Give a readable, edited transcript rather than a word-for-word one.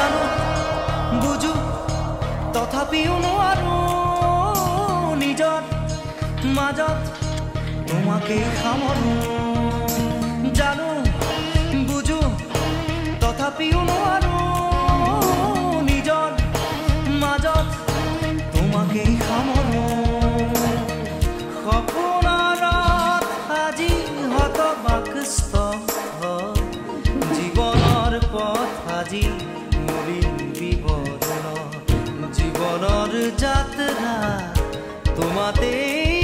জানো বুঝো তথাপিও নোৱাৰো নিজৰ মাজত তোমাকে সামৰো জানো বুঝো তথাপিও নোৱাৰো নিজৰ মাজত তোমাকে সামৰো সপোনত আজি হতবাকস্থ জীৱনৰ পথ আজি মলিন বিবৰণ জীৱনৰ যাত্ৰা তোমাতেই